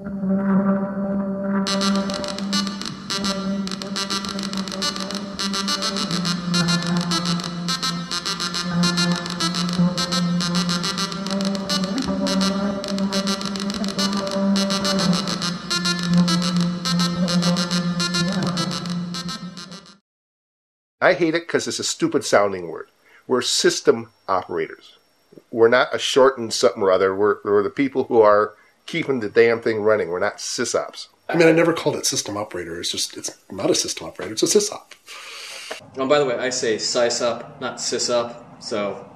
I hate it because it's a stupid sounding word. We're system operators. We're not a shortened something or other. We're the people who are keeping the damn thing running. We're not Sysops. I mean, I never called it system operator. It's not a system operator. It's a Sysop. Oh, by the way, I say Sysop, not Sysop, so...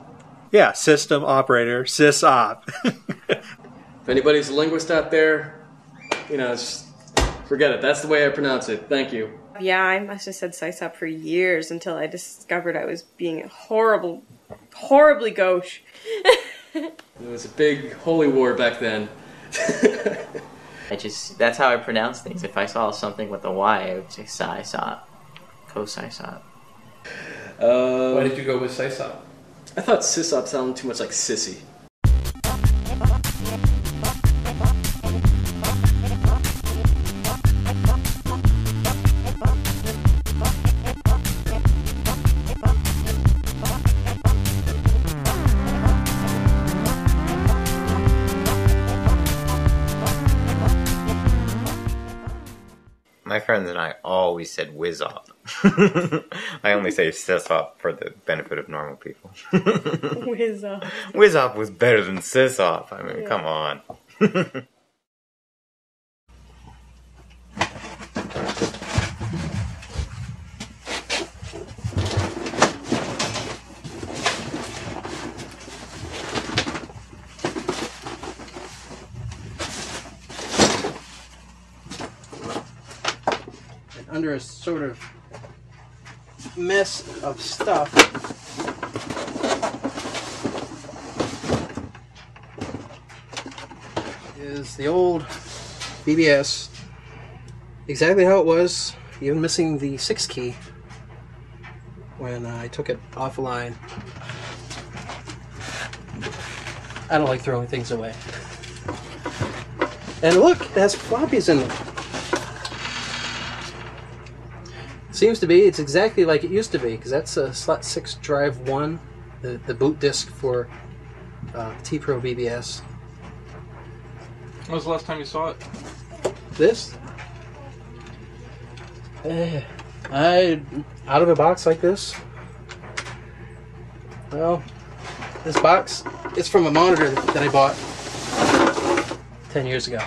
Yeah, system operator, Sysop. If anybody's a linguist out there, just forget it. That's the way I pronounce it. Thank you. Yeah, I must have said Sysop for years until I discovered I was being horribly gauche. It was a big holy war back then. That's how I pronounce things. If I saw something with a Y, I would say Sysop. Co-Sysop. Why did you go with Sysop? I thought Sysop sounded too much like sissy. My friends and I always said whiz-op. I only say Sysop for the benefit of normal people. Whiz-op. Whiz-op was better than Sysop. I mean, come on. Under a sort of mess of stuff is the old BBS, exactly how it was, even missing the 6 key when I took it offline. I don't like throwing things away. And look, it has floppies in it. Seems to be, it's exactly like it used to be, because that's a slot 6 drive 1, the boot disk for T-Pro BBS. When was the last time you saw it? This? Out of a box like this. Well, this box is from a monitor that I bought 10 years ago.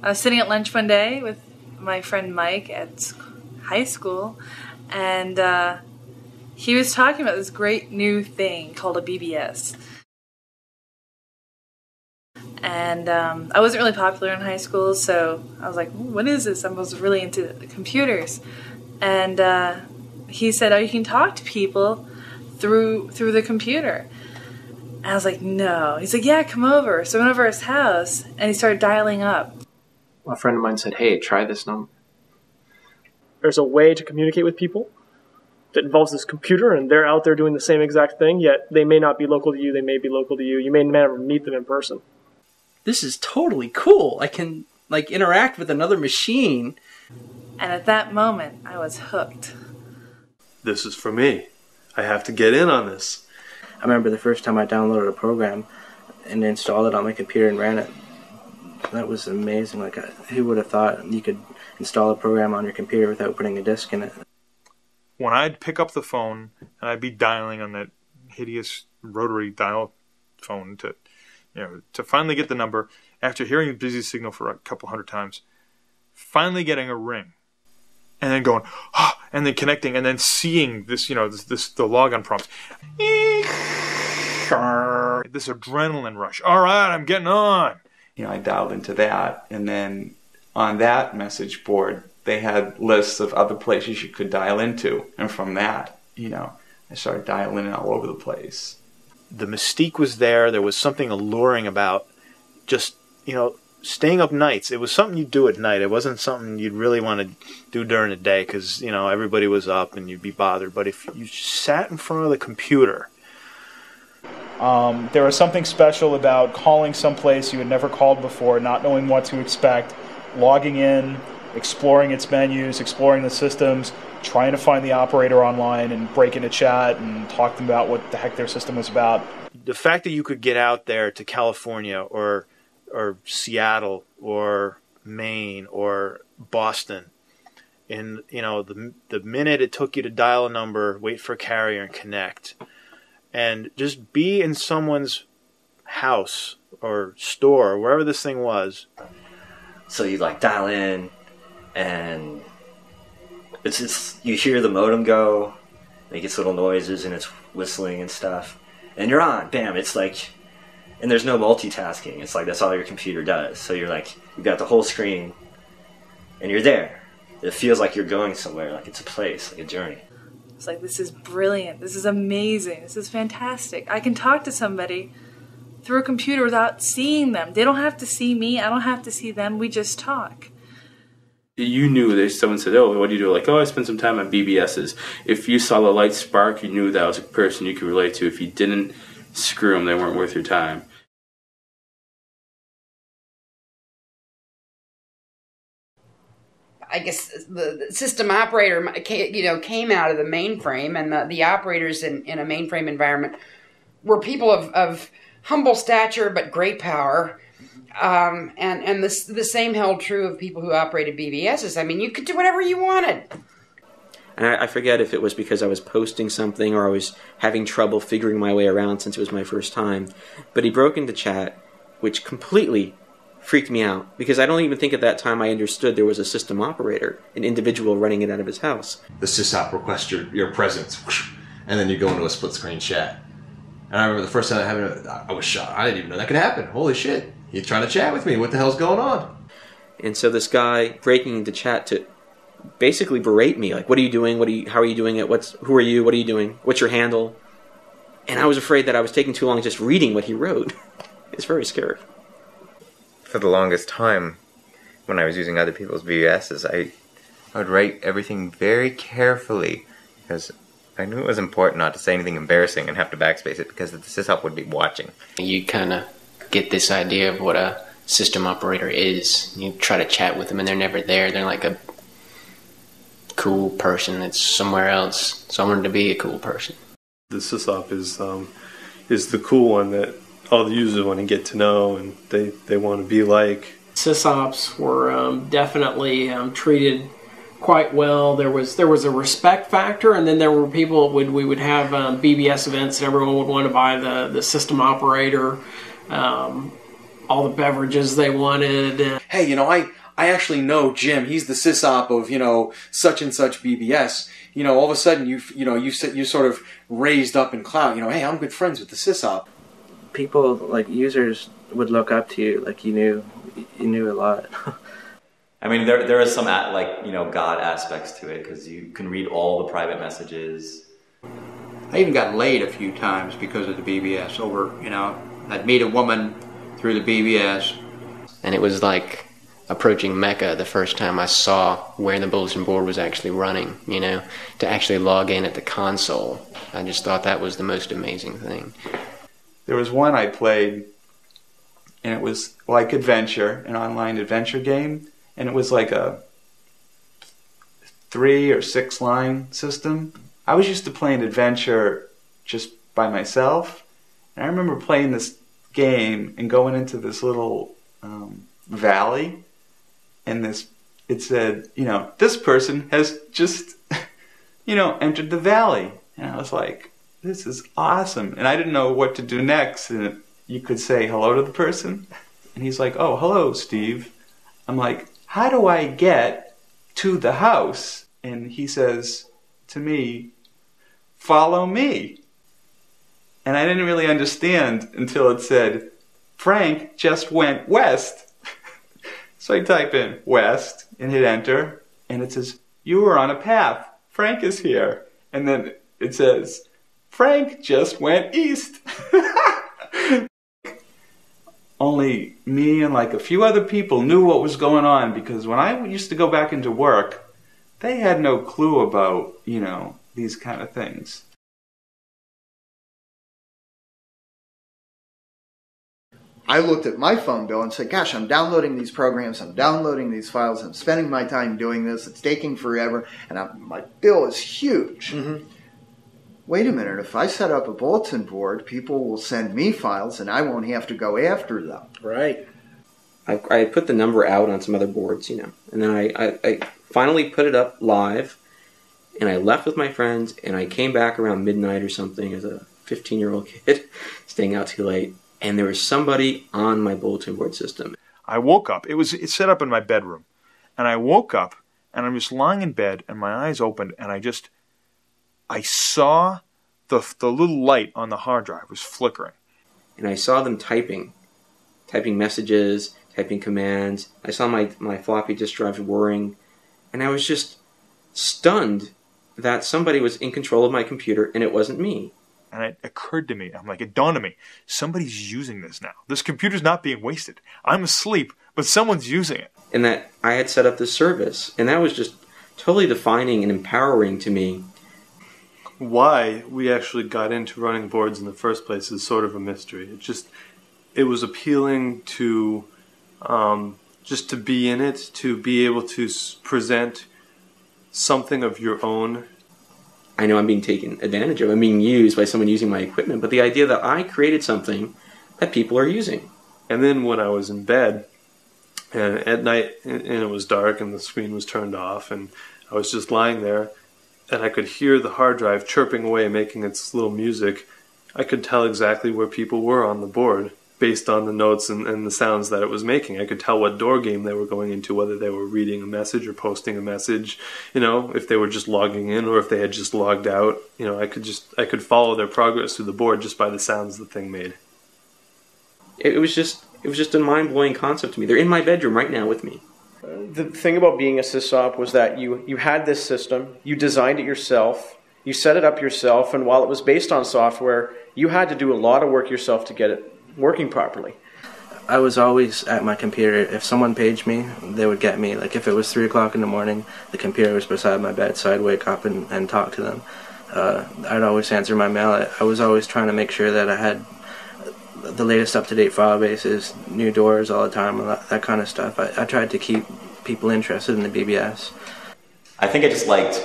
I was sitting at lunch one day with my friend Mike at high school, and he was talking about this great new thing called a BBS. And I wasn't really popular in high school, so I was like, what is this? I was really into computers. And he said, oh, you can talk to people through the computer. And I was like, no. He's like, yeah, come over. So I went over to his house, and he started dialing up. A friend of mine said, hey, try this number. There's a way to communicate with people that involves this computer, and they're out there doing the same exact thing, yet they may not be local to you, they may be local to you. You may never meet them in person. This is totally cool. I can, interact with another machine. And at that moment, I was hooked. This is for me. I have to get in on this. I remember the first time I downloaded a program and installed it on my computer and ran it. That was amazing. Who would have thought you could install a program on your computer without putting a disk in it? When I'd pick up the phone and I'd be dialing on that hideous rotary dial phone to finally get the number, after hearing a busy signal for a couple hundred times, finally getting a ring, and then going, oh, and then connecting, and then seeing this, the logon prompt. This adrenaline rush. All right, I'm getting on. I dialed into that, and then on that message board, they had lists of other places you could dial into, and from that, I started dialing in all over the place. The mystique was there. There was something alluring about just, staying up nights. It was something you'd do at night. It wasn't something you'd really want to do during the day because, everybody was up and you'd be bothered. But if you sat in front of the computer There was something special about calling someplace you had never called before, not knowing what to expect, logging in, exploring its menus, exploring the systems, trying to find the operator online and break into chat and talk to them about what the heck their system was about. The fact that you could get out there to California or Seattle or Maine or Boston, and the minute it took you to dial a number, wait for a carrier and connect, and just be in someone's house or store or wherever this thing was. So you like dial in, and it's you hear the modem go, it gets little noises and it's whistling and stuff, and you're on. Bam! It's like, and there's no multitasking. It's like that's all your computer does. So you're like, you've got the whole screen, and you're there. It feels like you're going somewhere, like it's a place, like a journey. It's like, this is brilliant. This is amazing. This is fantastic. I can talk to somebody through a computer without seeing them. They don't have to see me. I don't have to see them. We just talk. You knew that someone said, oh, what do you do? Like, oh, I spent some time on BBSs. If you saw the light spark, you knew that was a person you could relate to. If you didn't, screw them. They weren't worth your time. I guess the system operator, came out of the mainframe, and the operators in a mainframe environment were people of humble stature but great power. And the same held true of people who operated BBSs. I mean, you could do whatever you wanted. And I forget if it was because I was posting something or I was having trouble figuring my way around since it was my first time. But he broke into chat, which completely freaked me out, because I don't even think at that time I understood there was a system operator, an individual running it out of his house. The sysop requests your presence, and then you go into a split-screen chat. And I remember the first time that happened, I was shocked. I didn't even know that could happen. Holy shit. He's trying to chat with me. What the hell's going on? And so this guy breaking into chat to basically berate me, like, what are you doing? How are you doing it? Who are you? What are you doing? What's your handle? And I was afraid that I was taking too long just reading what he wrote. It's very scary. For the longest time, when I was using other people's BBSs, I would write everything very carefully, because I knew it was important not to say anything embarrassing and have to backspace it, because the sysop would be watching. You kind of get this idea of what a system operator is. You try to chat with them and they're never there. They're like a cool person that's somewhere else. So I wanted to be a cool person. The sysop is the cool one that all the users want to get to know and they want to be like. Sysops were definitely treated quite well. There was a respect factor, and then there were people we would have BBS events and everyone would want to buy the system operator, all the beverages they wanted. Hey, I actually know Jim. He's the sysop of such and such BBS. All of a sudden you sort of raised up in clout. Hey, I'm good friends with the sysop. People, like users, would look up to you like you knew a lot. I mean, there is some God aspects to it, because you can read all the private messages. I even got laid a few times because of the BBS. I'd meet a woman through the BBS. And it was like approaching Mecca the first time I saw where the bulletin board was actually running, to actually log in at the console. I just thought that was the most amazing thing. There was one I played, and it was like Adventure, an online adventure game, and it was like a 3 or 6 line system. I was used to playing Adventure just by myself, and I remember playing this game and going into this little valley, and it said, this person has just, entered the valley. And I was like, this is awesome. And I didn't know what to do next. And you could say hello to the person. And he's like, oh, hello, Steve. I'm like, how do I get to the house? And he says to me, follow me. And I didn't really understand until it said, Frank just went west. So I type in west and hit enter. And it says, you are on a path. Frank is here. And then it says, Frank just went east. Only me and like a few other people knew what was going on, because when I used to go back into work, they had no clue about, these kind of things. I looked at my phone bill and said, gosh, I'm downloading these programs, I'm downloading these files, I'm spending my time doing this, it's taking forever, and my bill is huge. Mm-hmm. Wait a minute, if I set up a bulletin board, people will send me files and I won't have to go after them. Right. I put the number out on some other boards, you know, and then I finally put it up live, and I left with my friends, and I came back around midnight or something as a 15-year-old kid, staying out too late, and there was somebody on my bulletin board system. I woke up. It's set up in my bedroom, and I woke up, and I'm just lying in bed, and my eyes opened, and I saw the little light on the hard drive was flickering. And I saw them typing messages, typing commands. I saw my floppy disk drive whirring, and I was just stunned that somebody was in control of my computer, and it wasn't me. And it occurred to me, it dawned on me, somebody's using this now. This computer's not being wasted. I'm asleep, but someone's using it. And that I had set up this service, and that was just totally defining and empowering to me. Why we actually got into running boards in the first place is sort of a mystery. It was appealing to just to be in it, to be able to present something of your own. I know I'm being taken advantage of. I'm being used by someone using my equipment, but the idea that I created something that people are using. And then when I was in bed, and at night, and it was dark, and the screen was turned off, and I was just lying there, and I could hear the hard drive chirping away, making its little music, I could tell exactly where people were on the board based on the notes and the sounds that it was making. I could tell what door game they were going into, whether they were reading a message or posting a message, if they were just logging in or if they had just logged out. I could follow their progress through the board just by the sounds the thing made. It was just a mind-blowing concept to me. They're in my bedroom right now with me. The thing about being a sysop was that you had this system, you designed it yourself, you set it up yourself, and while it was based on software, you had to do a lot of work yourself to get it working properly. I was always at my computer. If someone paged me, they would get me. Like if it was 3 o'clock in the morning, the computer was beside my bed, so I'd wake up and talk to them. I'd always answer my mail. I was always trying to make sure that I had the latest up-to-date file bases, new doors all the time, that kind of stuff. I tried to keep people interested in the BBS. I think I just liked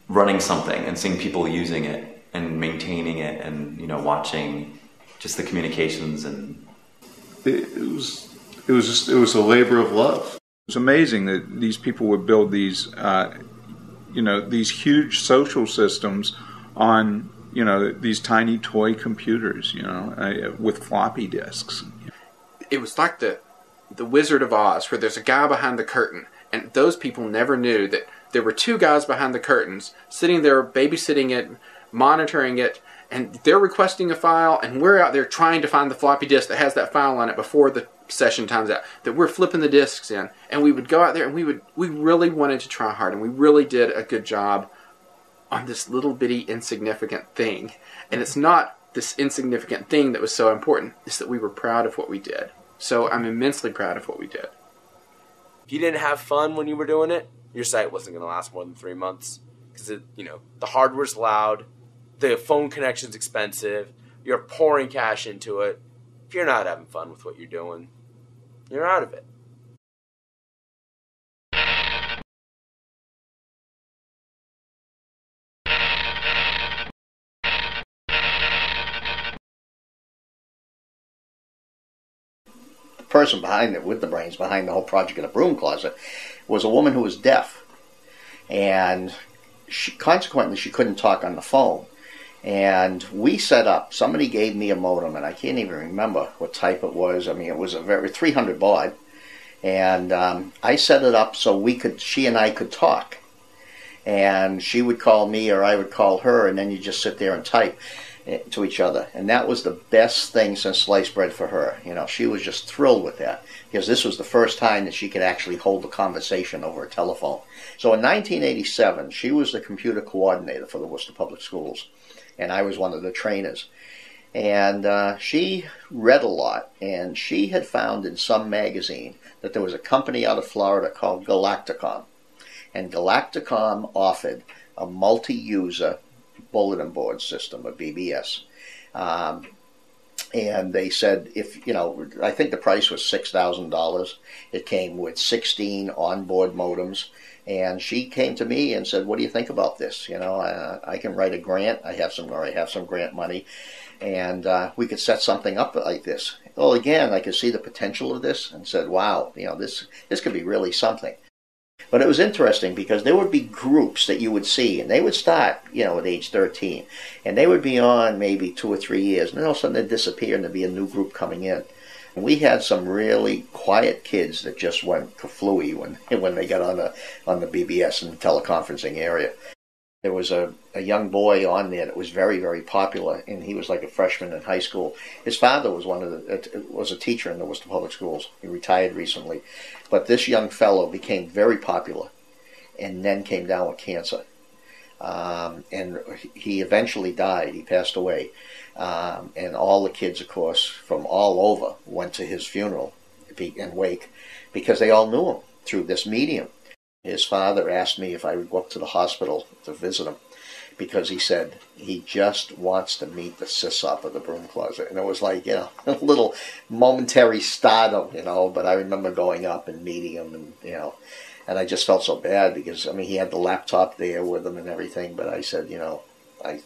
running something and seeing people using it and maintaining it, and watching just the communications. And it was a labor of love. It was amazing that these people would build these these huge social systems on these tiny toy computers with floppy disks. It was like the Wizard of Oz, where there's a guy behind the curtain, and those people never knew that there were 2 guys behind the curtains sitting there babysitting it, monitoring it, and they're requesting a file, and we're out there trying to find the floppy disk that has that file on it before the session time's out, that we're flipping the disks in. And we would go out there, and we really wanted to try hard, and we really did a good job on this little bitty insignificant thing. And it's not this insignificant thing that was so important, it's that we were proud of what we did. So I'm immensely proud of what we did. If you didn't have fun when you were doing it, your site wasn't going to last more than 3 months. Because, the hardware's loud, the phone connection's expensive, you're pouring cash into it. If you're not having fun with what you're doing, you're out of it. The person behind it, with the brains behind the whole project in a broom closet, was a woman who was deaf. And consequently, she couldn't talk on the phone. And we set up, somebody gave me a modem, and I can't even remember what type it was. I mean, it was a very 300 baud. And I set it up so she and I could talk. And she would call me or I would call her, and then you just sit there and type to each other. And that was the best thing since sliced bread for her. She was just thrilled with that, because this was the first time that she could actually hold a conversation over a telephone. So in 1987, she was the computer coordinator for the Worcester Public Schools, and I was one of the trainers. And she read a lot, and she had found in some magazine that there was a company out of Florida called Galacticom. And Galacticom offered a multi-user bulletin board system, a BBS. And they said, if, you know, I think the price was $6,000. It came with 16 onboard modems. And she came to me and said, what do you think about this? You know, I can write a grant. I have some grant money. And we could set something up like this. Well, again, I could see the potential of this and said, wow, you know, this could be really something. But it was interesting because there would be groups that you would see, and they would start, you know, at age 13, and they would be on maybe 2 or 3 years, and then all of a sudden they'd disappear and there'd be a new group coming in. And we had some really quiet kids that just went kaflooey when they got on the BBS and teleconferencing area. There was a young boy on there that was very, very popular, and he was like a freshman in high school. His father was was a teacher in the Worcester Public Schools. He retired recently. But this young fellow became very popular and then came down with cancer. And he eventually died. He passed away. And all the kids, of course, from all over went to his funeral and wake because they all knew him through this medium. His father asked me if I would go up to the hospital to visit him because he said he just wants to meet the Sysops of the broom closet. And it was like, you know, a little momentary stardom, you know, but I remember going up and meeting him and, you know, and I just felt so bad because, I mean, he had the laptop there with him and everything, but I said, I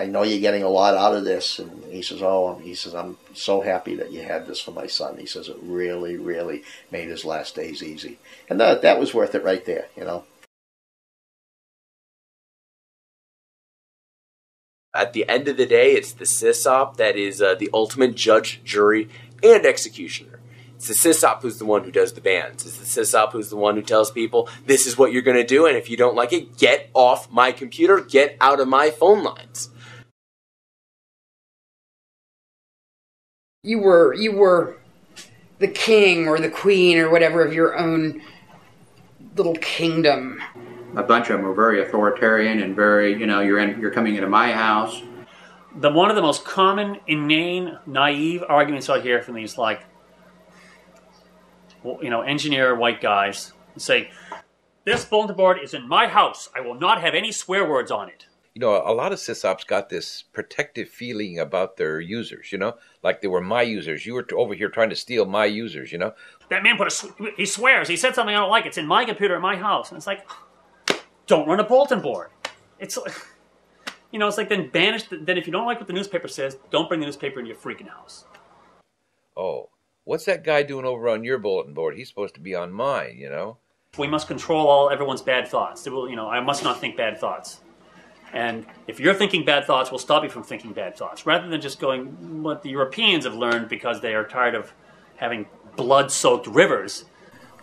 know you're getting a lot out of this. And he says, I'm so happy that you had this for my son. He says it really, really made his last days easy. And that was worth it right there, you know. At the end of the day, it's the Sysop that is the ultimate judge, jury, and executioner. It's the Sysop who's the one who does the bans. It's the Sysop who's the one who tells people, this is what you're going to do, and if you don't like it, get off my computer, get out of my phone lines. You were the king or the queen or whatever of your own little kingdom. A bunch of them were very authoritarian and very, you know, you're coming into my house. One of the most common, inane, naive arguments I hear from these, like, you know, engineer white guys say, this bulletin board is in my house. I will not have any swear words on it. You know, a lot of sysops got this protective feeling about their users, you know, like they were my users. You were over here trying to steal my users, you know. That man he swears. He said something I don't like. It's in my computer in my house. And it's like, don't run a bulletin board. It's, you know, it's like then banish. Then if you don't like what the newspaper says, don't bring the newspaper in your freaking house. Oh, what's that guy doing over on your bulletin board? He's supposed to be on mine, you know. We must control everyone's bad thoughts. You know, I must not think bad thoughts. And if you're thinking bad thoughts, we'll stop you from thinking bad thoughts. Rather than just going what the Europeans have learned because they are tired of having blood-soaked rivers.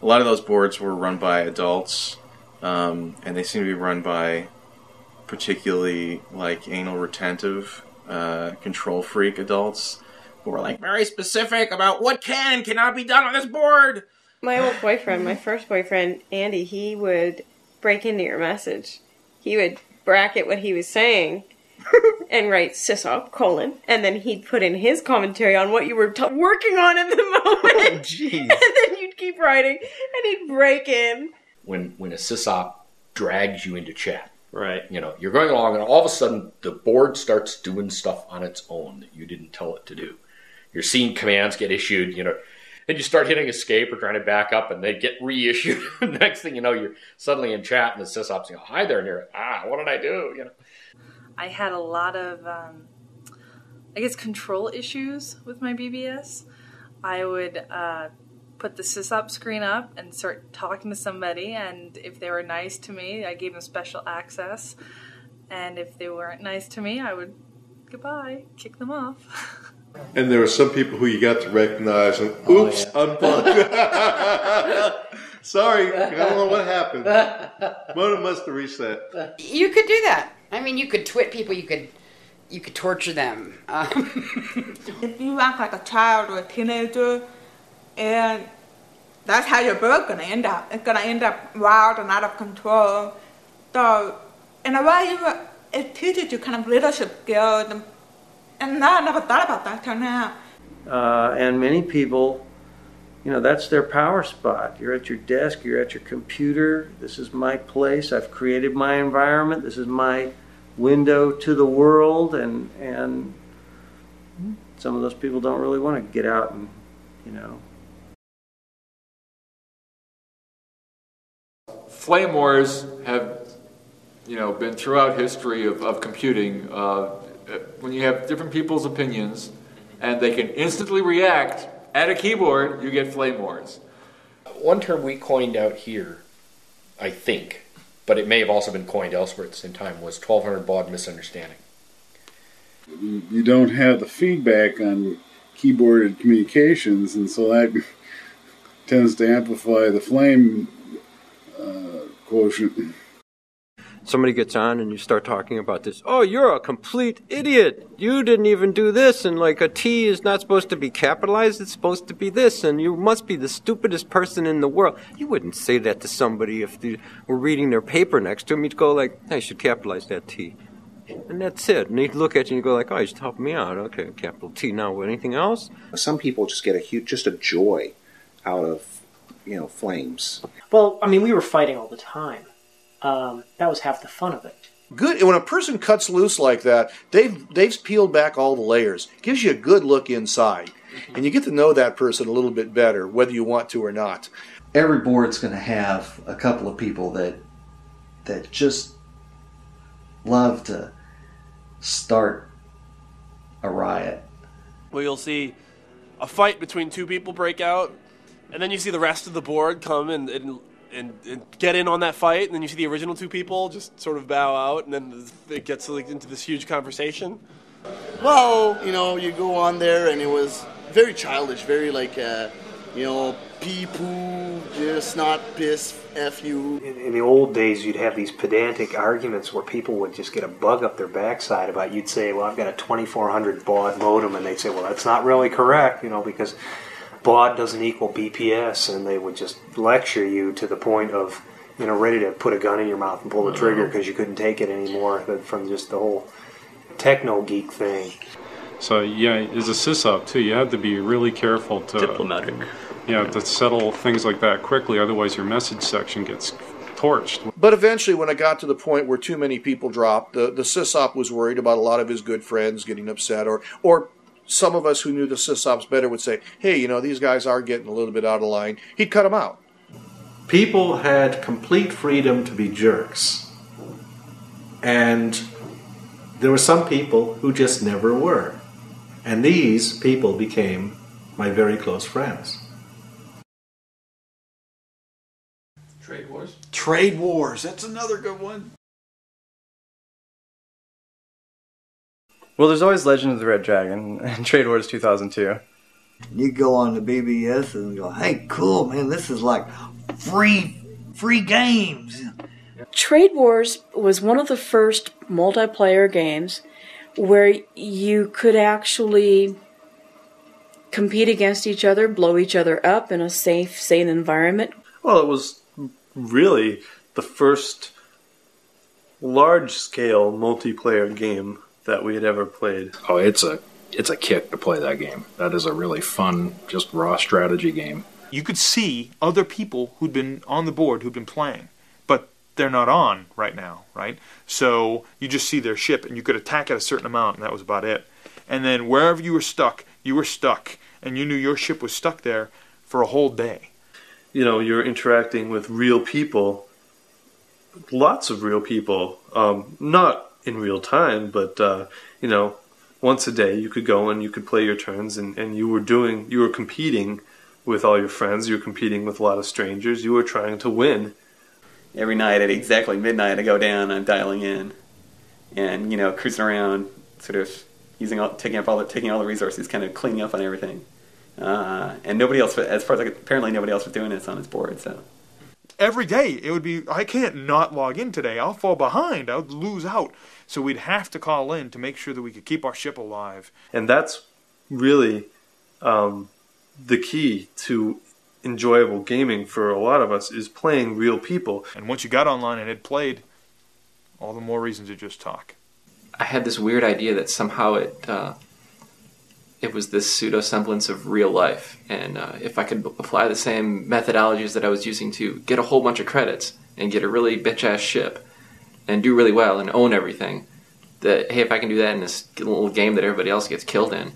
A lot of those boards were run by adults, and they seem to be run by particularly like anal retentive, control freak adults who are like very specific about what can and cannot be done on this board. My old boyfriend, my first boyfriend, Andy, he would break into your message. He would bracket what he was saying and write Sysop, and then he'd put in his commentary on what you were working on in the moment. Oh, jeez. And then you'd keep writing, and he'd break in. When a Sysop drags you into chat, right? You know, you're going along, and all of a sudden the board starts doing stuff on its own that you didn't tell it to do. You're seeing commands get issued, you know, and you start hitting escape or trying to back up, and they get reissued. Next thing you know, you're suddenly in chat, and the Sysops go, "Hi there," and you're, what did I do? You know. I had a lot of, I guess, control issues with my BBS. I would put the Sysop screen up and start talking to somebody, and if they were nice to me, I gave them special access. And if they weren't nice to me, I would, goodbye, kick them off. And there were some people who you got to recognize and, oops, unplugged. Sorry, I don't know what happened. Motor must have reset. You could do that. I mean, you could twit people. You could torture them. If you act like a child or a teenager, and that's how your bird's gonna end up. It's gonna end up wild and out of control. So, in a way, it teaches you kind of leadership skills. And I never thought about that till now. And many people, you know, that's their power spot. You're at your desk, you're at your computer. This is my place. I've created my environment. This is my window to the world. And some of those people don't really want to get out and, you know. Flame wars have, been throughout history of computing. When you have different people's opinions and they can instantly react at a keyboard, you get flame wars. One term we coined out here, I think, but it may have also been coined elsewhere at the same time, was 1200 baud misunderstanding. You don't have the feedback on keyboarded communications, and so that tends to amplify the flame quotient. Somebody gets on and you start talking about this. Oh, you're a complete idiot. You didn't even do this, and like a T is not supposed to be capitalized, it's supposed to be this, and you must be the stupidest person in the world. You wouldn't say that to somebody if they were reading their paper next to them. You'd go like, I should capitalize that T. And that's it. And he'd look at you and you go like, oh, he's helping me out. Okay, capital T. Now, anything else? Some people just get a joy out of, flames. Well, I mean, we were fighting all the time. That was half the fun of it. Good. When a person cuts loose like that, they've peeled back all the layers. Gives you a good look inside, and you get to know that person a little bit better, whether you want to or not. Every board's going to have a couple of people that just love to start a riot. Well, you'll see a fight between two people break out, and then you see the rest of the board come and get in on that fight, and then you see the original two people just sort of bow out, and then it gets into this huge conversation. Well, you go on there, and it was very childish, very pee poo, just not piss, F you. In the old days, you'd have these pedantic arguments where people would just get a bug up their backside about, you'd say, well, I've got a 2400 baud modem, and they'd say, well, that's not really correct, because baud doesn't equal BPS, and they would just lecture you to the point of, ready to put a gun in your mouth and pull the trigger because you couldn't take it anymore from just the whole techno geek thing. So yeah, as a sysop too, you have to be really careful to diplomatic. Yeah, to settle things like that quickly. Otherwise, your message section gets torched. But eventually, when it got to the point where too many people dropped, the sysop was worried about a lot of his good friends getting upset, or some of us who knew the sysops better would say, hey, these guys are getting a little bit out of line. He'd cut them out. People had complete freedom to be jerks. And there were some people who just never were. And these people became my very close friends. Trade wars? Trade wars. That's another good one. Well, there's always Legend of the Red Dragon and Trade Wars 2002. You go on the BBS and go, hey, cool, man, this is like free games. Trade Wars was one of the first multiplayer games where you could actually compete against each other, blow each other up in a safe, sane environment. Well, it was really the first large-scale multiplayer game that we had ever played. Oh, it's a kick to play that game. That is a really fun, just raw strategy game. You could see other people who'd been on the board who'd been playing, but they're not on right now, right? So you just see their ship, and you could attack at a certain amount, and that was about it. And then wherever you were stuck, and you knew your ship was stuck there for a whole day. You're interacting with real people, lots of real people, not in real time, but once a day you could go and you could play your turns, and you were competing with all your friends, you were competing with a lot of strangers, you were trying to win. Every night at exactly midnight I go down, I'm dialing in, and cruising around, sort of taking all the resources, kind of cleaning up on everything. And nobody else, as far as apparently nobody else was doing this on his board, so. Every day it would be, I can't not log in today. I'll fall behind. I'll lose out. So we'd have to call in to make sure that we could keep our ship alive. And that's really the key to enjoyable gaming for a lot of us, is playing real people. And once you got online and had played, all the more reason to just talk. I had this weird idea that somehow it was this pseudo-semblance of real life, and if I could apply the same methodologies that I was using to get a whole bunch of credits and get a really bitch-ass ship and do really well and own everything, that, hey, if I can do that in this little game that everybody else gets killed in,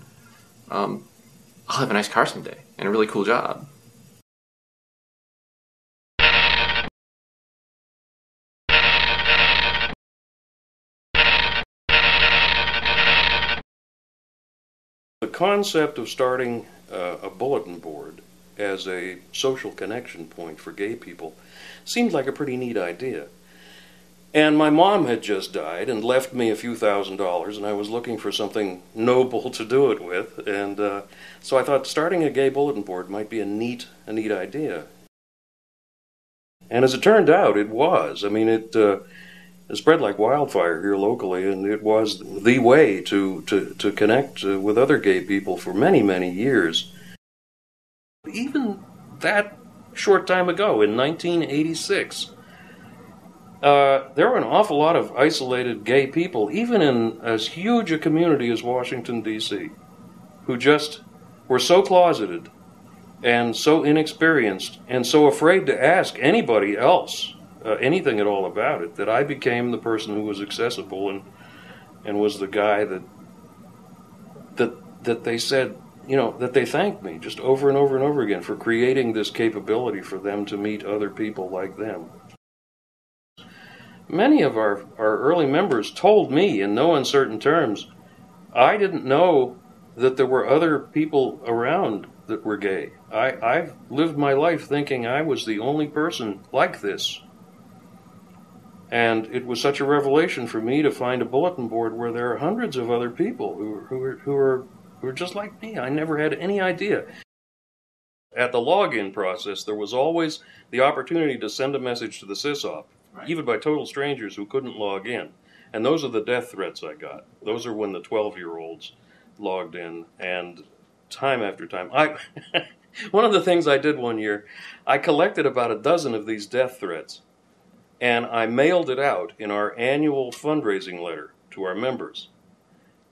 I'll have a nice car someday and a really cool job. The concept of starting a bulletin board as a social connection point for gay people seemed like a pretty neat idea. And my mom had just died and left me a few $1,000s, and I was looking for something noble to do it with. And so I thought starting a gay bulletin board might be a neat idea. And as it turned out, it was. I mean, it spread like wildfire here locally, and it was the way to connect with other gay people for many, many years. Even that short time ago, in 1986, there were an awful lot of isolated gay people, even in as huge a community as Washington, D.C., who just were so closeted and so inexperienced and so afraid to ask anybody else anything at all about it, that I became the person who was accessible and was the guy that they said, you know, that they thanked me just over and over and over again for creating this capability for them to meet other people like them. Many of our early members told me in no uncertain terms, I didn't know that there were other people around that were gay. I've lived my life thinking I was the only person like this. And it was such a revelation for me to find a bulletin board where there are hundreds of other people who are just like me. I never had any idea. At the login process, there was always the opportunity to send a message to the Sysops, even by total strangers who couldn't log in. And those are the death threats I got. Those are when the 12-year-olds logged in, and time after time. One of the things I did one year, I collected about a dozen of these death threats, and I mailed it out in our annual fundraising letter to our members,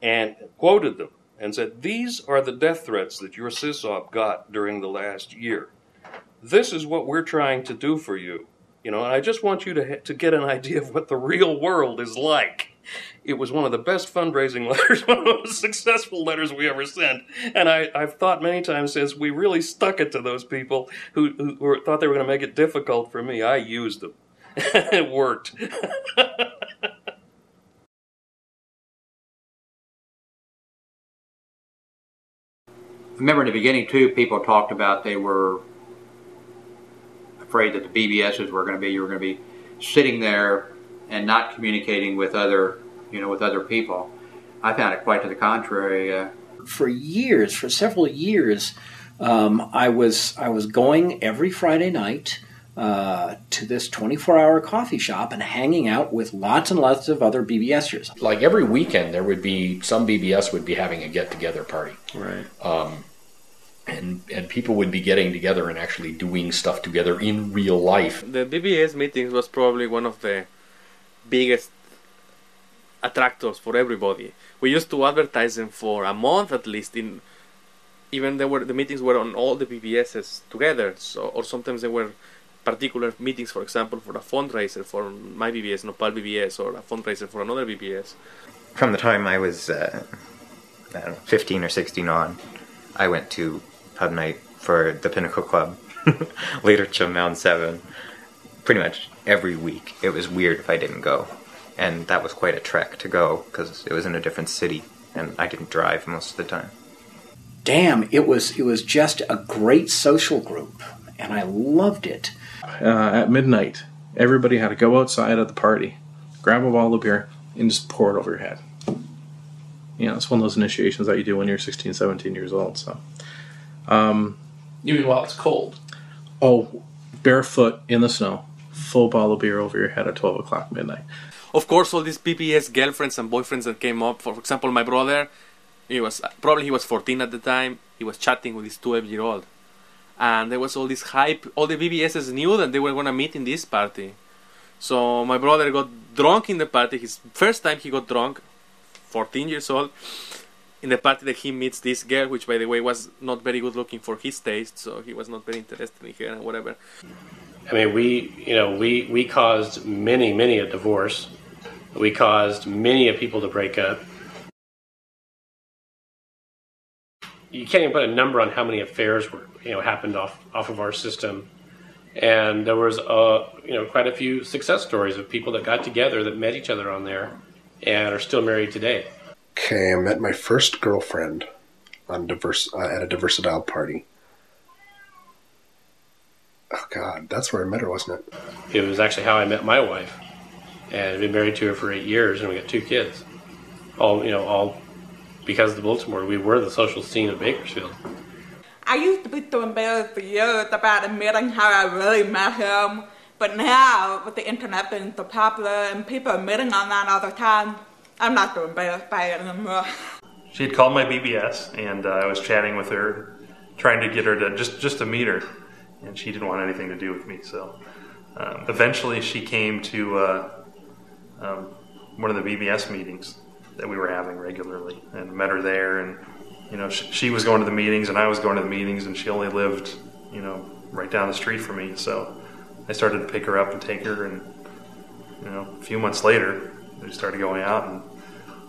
and quoted them, and said, these are the death threats that your Sysop got during the last year. This is what we're trying to do for you. You know, and I just want you to get an idea of what the real world is like. It was one of the best fundraising letters, one of the most successful letters we ever sent. And I've thought many times since, we really stuck it to those people who thought they were going to make it difficult for me. I used them. It worked. I remember in the beginning, too, people talked about they were afraid that the BBSs were going to be, you were going to be sitting there and not communicating with other people. I found it quite to the contrary. For several years, I was going every Friday night to this 24-hour coffee shop and hanging out with lots and lots of other BBSers. Like every weekend, there would be some BBS would be having a get-together party. Right. And people would be getting together and actually doing stuff together in real life. The BBS meetings was probably one of the biggest attractors for everybody. We used to advertise them for a month at least. The meetings were on all the BBSs together. So, or sometimes there were particular meetings, for example, for a fundraiser for my BBS, Nopal BBS, or a fundraiser for another BBS. From the time I was 15 or 16 on, I went to pub night for the Pinnacle Club, later to Mound 7, pretty much every week. It was weird if I didn't go, and that was quite a trek to go because it was in a different city and I didn't drive most of the time. Damn, it was just a great social group, and I loved it. At midnight, everybody had to go outside at the party, grab a bottle of beer, and just pour it over your head. You know, it's one of those initiations that you do when you're 16, 17 years old. So, you mean while it's cold? Oh, barefoot in the snow, full bottle of beer over your head at 12 o'clock midnight. Of course, all these BBS girlfriends and boyfriends that came up. For example, my brother, he was 14 at the time. He was chatting with his 12-year-old, and there was all this hype. All the BBSs knew that they were going to meet in this party. So my brother got drunk in the party. His first time he got drunk, 14 years old, in the party that he meets this girl, which by the way was not very good looking for his taste, so he was not very interested in her and whatever. I mean, we caused many a divorce. We caused many a people to break up. you can't even put a number on how many affairs were happened off of our system. And there was quite a few success stories of people that got together that met each other on there and are still married today. Okay, I met my first girlfriend on at a Diversidad party. Oh God, that's where I met her, wasn't it? It was actually how I met my wife, and I've been married to her for 8 years, and we got 2 kids. All because of the bulletin board. We were the social scene of Bakersfield. I used to be too embarrassed for years about admitting how I really met him, but now, with the internet being so popular and people admitting on that all the time, I'm not too embarrassed by it anymore. She had called my BBS, and I was chatting with her, trying to get her to just to meet her, and she didn't want anything to do with me. So eventually, she came to one of the BBS meetings that we were having regularly, and met her there. And she was going to the meetings, and I was going to the meetings, and she only lived right down the street from me. So I started to pick her up and take her, and a few months later, we started going out,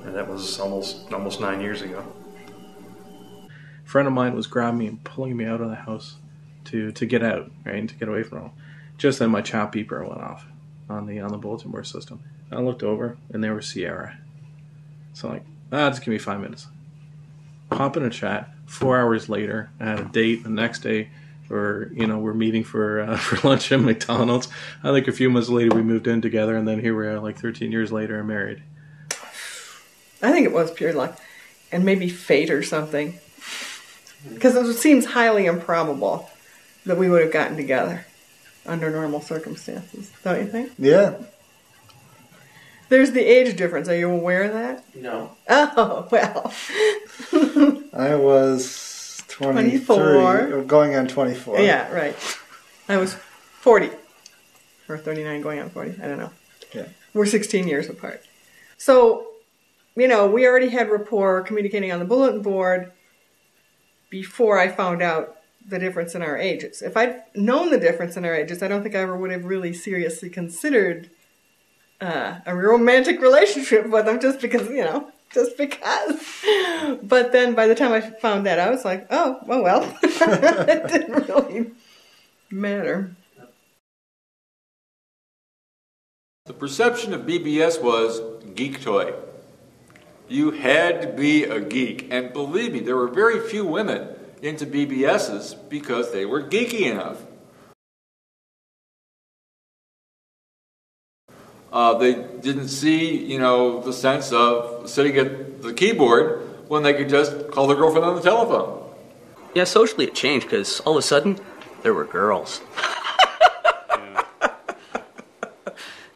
and that was almost 9 years ago. A friend of mine was grabbing me and pulling me out of the house to get out, right, and to get away from him. Just then my chat beeper went off on the bulletin board system. I looked over, and there was Sierra. So I'm like, just give me 5 minutes. Hop in a chat. 4 hours later, I had a date the next day, or we're meeting for lunch at McDonald's. I think a few months later we moved in together, and then here we are, like 13 years later, and married. I think it was pure luck, and maybe fate or something, because it seems highly improbable that we would have gotten together under normal circumstances. Don't you think? Yeah. There's the age difference. Are you aware of that? No. Oh, well. I was 24. Going on 24. Yeah, right. I was 40. Or 39 going on 40. I don't know. Yeah. We're 16 years apart. So, we already had rapport communicating on the bulletin board before I found out the difference in our ages. If I'd known the difference in our ages, I don't think I ever would have really seriously considered a romantic relationship with him just because. But then by the time I found that, I was like, oh, well. It didn't really matter. The perception of BBS was geek toy. You had to be a geek. And believe me, there were very few women into BBSs because they were geeky enough. They didn't see, the sense of sitting at the keyboard when they could just call their girlfriend on the telephone. Yeah, socially it changed because all of a sudden there were girls.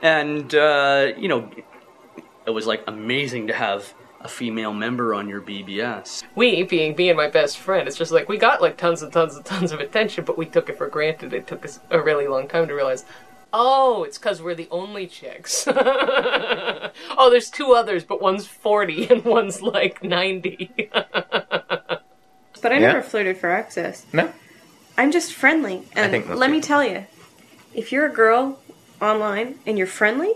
And, it was like amazing to have a female member on your BBS. We, being me and my best friend, it's just like we got like tons and tons and tons of attention, but we took it for granted. It took us a really long time to realize, oh, it's because we're the only chicks. Oh, there's 2 others, but one's 40 and one's like 90. But I never flirted for access. No. I'm just friendly. And let me tell you, if you're a girl online and you're friendly,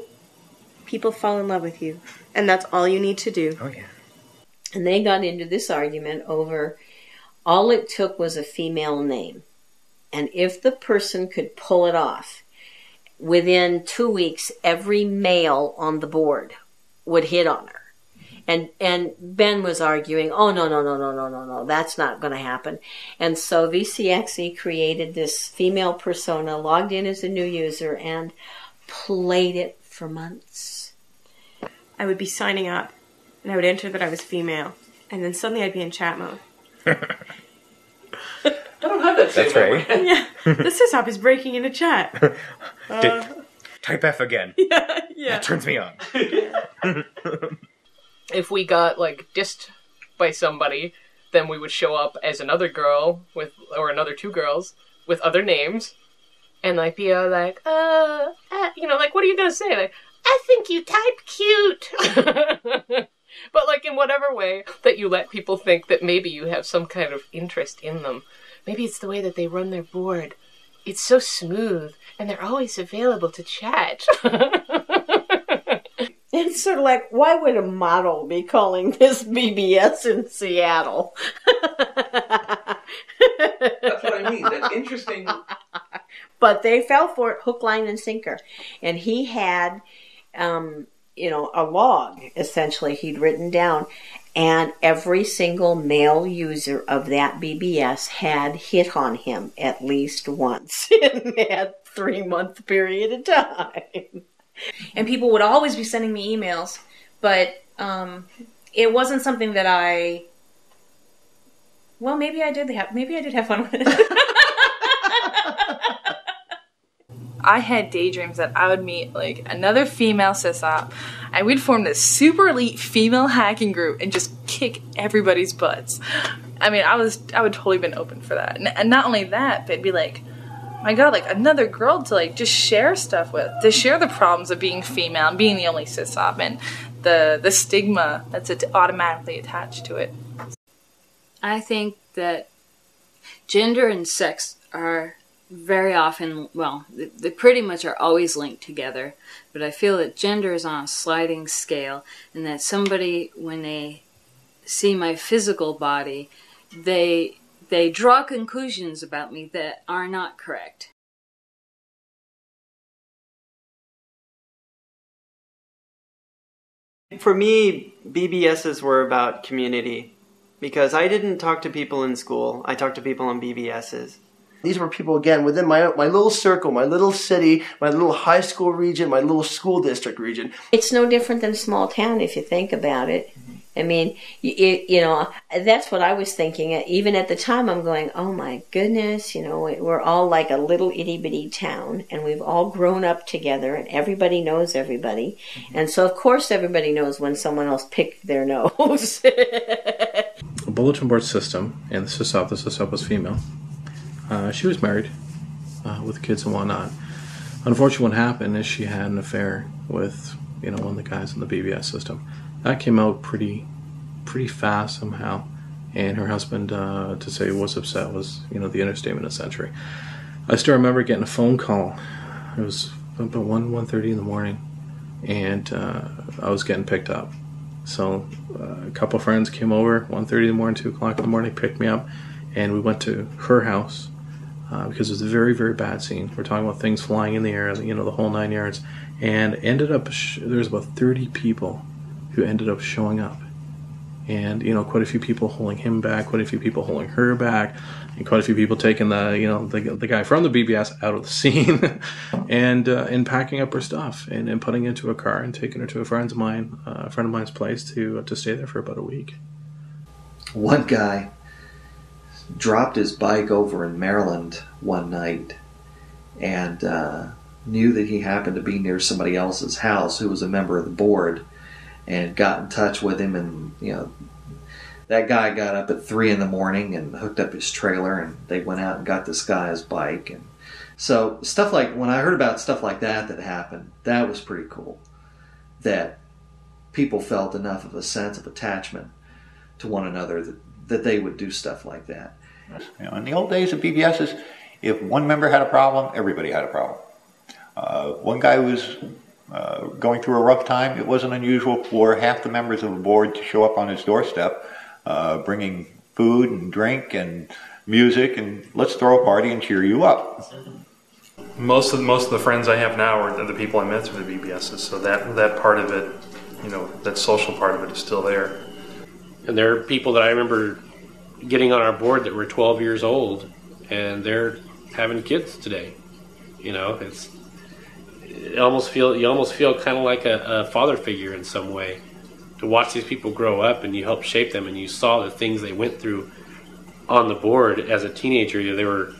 people fall in love with you. And that's all you need to do. Oh, yeah. And they got into this argument over all it took was a female name. And if the person could pull it off, within 2 weeks, every male on the board would hit on her. And Ben was arguing, oh, no, that's not going to happen. And so VCXE created this female persona, logged in as a new user, and played it for months. I would be signing up, and I would enter that I was female, and then suddenly I'd be in chat mode. I don't have that same memory. Yeah, the Sysops is breaking into chat. Type F again. Yeah. That turns me on. If we got like dissed by somebody, then we would show up as another girl or another 2 girls with other names, and like be like, like what are you gonna say? Like, I think you type cute. But like in whatever way that you let people think that maybe you have some kind of interest in them. Maybe it's the way that they run their board. It's so smooth, and they're always available to chat. It's sort of like, why would a model be calling this BBS in Seattle? Interesting. But they fell for it hook, line, and sinker. And he had, a log, essentially, he'd written down. And every single male user of that BBS had hit on him at least once in that 3-month period of time. And people would always be sending me emails, but it wasn't something that I... Well, maybe I did have fun with it. I had daydreams that I would meet like another female Sysop, and we'd form this super elite female hacking group and just kick everybody's butts. I mean, I would totally been open for that, and not only that, but it'd be like, my God, like another girl to like just share stuff with, to share the problems of being female and being the only Sysop and the stigma that's automatically attached to it. I think that gender and sex are very often, well, they pretty much are always linked together, but I feel that gender is on a sliding scale, and that somebody, when they see my physical body, they draw conclusions about me that are not correct. For me, BBSs were about community, because I didn't talk to people in school. I talked to people on BBSs. These were people, again, within my little circle, my little city, my little high school region, my little school district region. It's no different than a small town if you think about it. I mean, that's what I was thinking. Even at the time, I'm going, oh my goodness, we're all like a little itty-bitty town, and we've all grown up together, and everybody knows everybody. And so, of course, everybody knows when someone else picked their nose. A bulletin board system, and the Sysops was female. She was married with kids and whatnot. Unfortunately, what happened is she had an affair with one of the guys in the BBS system. That came out pretty fast somehow, and her husband, to say was upset, was the understatement of the century. I still remember getting a phone call. It was about 1:30 in the morning, and I was getting picked up. So a couple of friends came over 1:30 in the morning, 2 o'clock in the morning, picked me up, and we went to her house. Because it was a very, very bad scene. We're talking about things flying in the air, the whole 9 yards. And ended up, there was about 30 people who ended up showing up. And, quite a few people holding him back, quite a few people holding her back, and quite a few people taking the guy from the BBS out of the scene and packing up her stuff and putting it into a car and taking her to a friend of mine's place to stay there for about a week. One guy dropped his bike over in Maryland one night and knew that he happened to be near somebody else's house who was a member of the board, and got in touch with him, and that guy got up at 3 in the morning and hooked up his trailer, and they went out and got this guy's bike. And so when I heard about stuff like that happened, that was pretty cool, that people felt enough of a sense of attachment to one another that they would do stuff like that. In the old days of BBSs, if one member had a problem, everybody had a problem. One guy was going through a rough time. It wasn't unusual for half the members of the board to show up on his doorstep, bringing food and drink and music, and let's throw a party and cheer you up. Most of the friends I have now are the people I met through the BBSs, so that part of it, that social part of it is still there. And there are people that I remember getting on our board that were 12 years old, and they're having kids today. You almost feel kind of like a father figure in some way, to watch these people grow up, and you help shape them, and you saw the things they went through on the board as a teenager. They were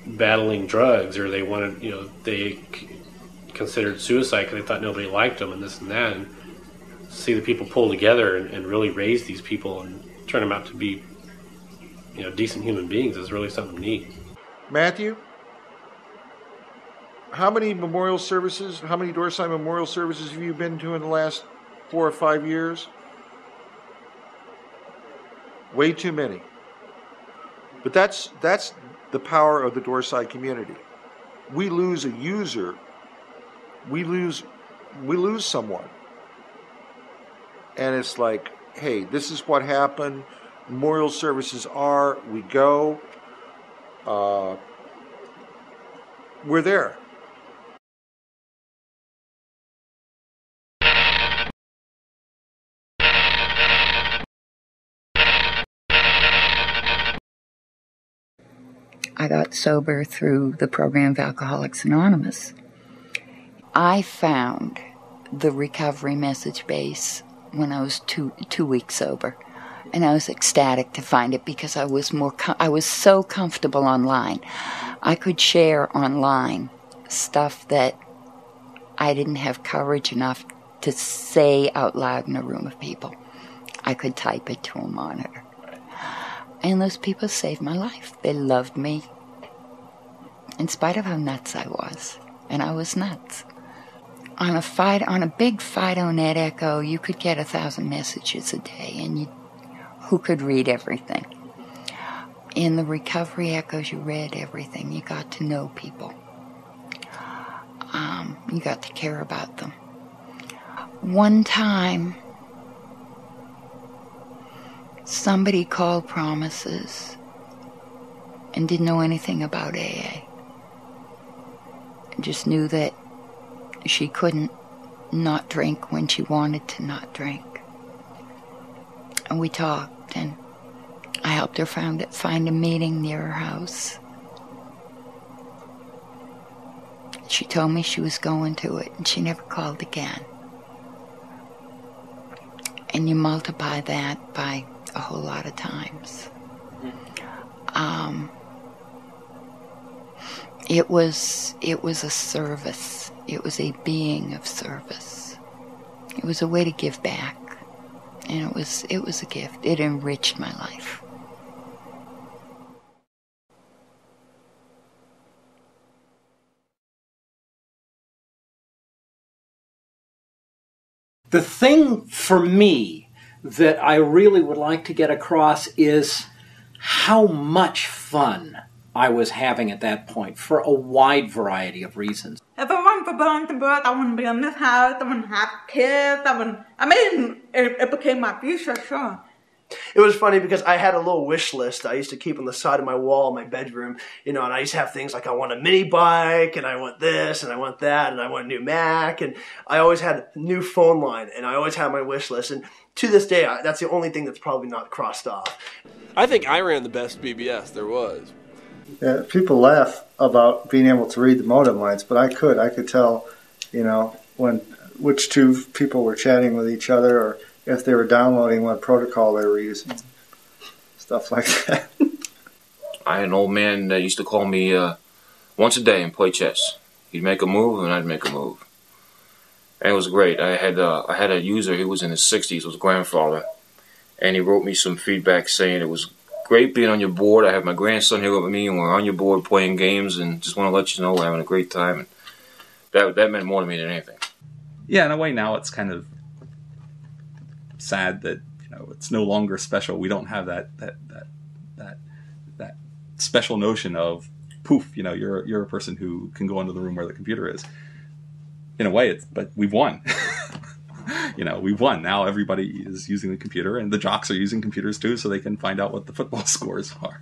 battling drugs, or they wanted, they considered suicide because they thought nobody liked them, and this and that. And see the people pull together and really raise these people and turn them out to be decent human beings is really something neat. Matthew, how many Dorsai memorial services have you been to in the last 4 or 5 years? Way too many. But that's the power of the Dorsai community. We lose a user, we lose someone. And it's like, hey, this is what happened. Memorial services we go. we're there. I got sober through the program of Alcoholics Anonymous. I found the recovery message base when I was two weeks sober, and I was ecstatic to find it because I was so comfortable online. I could share online stuff that I didn't have courage enough to say out loud in a room of people. I could type it to a monitor. And those people saved my life. They loved me in spite of how nuts I was. And I was nuts. On a big FidoNet Echo, you could get 1,000 messages a day, and who could read everything? In the recovery echoes, you read everything. You got to know people. You got to care about them. One time, somebody called Promises and didn't know anything about AA. Just knew that she couldn't not drink when she wanted to not drink. And we talked, and I helped her find a meeting near her house. She told me she was going to it, and she never called again. And you multiply that by a whole lot of times. It was a service. It was a being of service. It was a way to give back. And it was a gift. It enriched my life. The thing for me that I really would like to get across is how much fun I was having at that point for a wide variety of reasons. If I wanted to belong to birth, I wouldn't be in this house, I wouldn't have kids, it became my future, sure. It was funny because I had a little wish list I used to keep on the side of my wall in my bedroom, and I used to have things like I want a mini bike, and I want this, and I want that, and I want a new Mac, and I always had a new phone line, and I always had my wish list, and to this day, that's the only thing that's probably not crossed off. I think I ran the best BBS there was. Yeah, people laugh about being able to read the modem lines, but I could tell, which two people were chatting with each other, or if they were downloading what protocol they were using, stuff like that. I had an old man that used to call me once a day and play chess. He'd make a move and I'd make a move, and it was great. I had a user. He was in his 60s. Was a grandfather, and he wrote me some feedback saying it was great being on your board. I have my grandson here with me, and we're on your board playing games, and just want to let you know we're having a great time. And that meant more to me than anything. Yeah, in a way now it's kind of sad that it's no longer special. We don't have that special notion of poof. You're a person who can go into the room where the computer is. In a way, but we've won. We've won. Now everybody is using the computer, and the jocks are using computers too, so they can find out what the football scores are.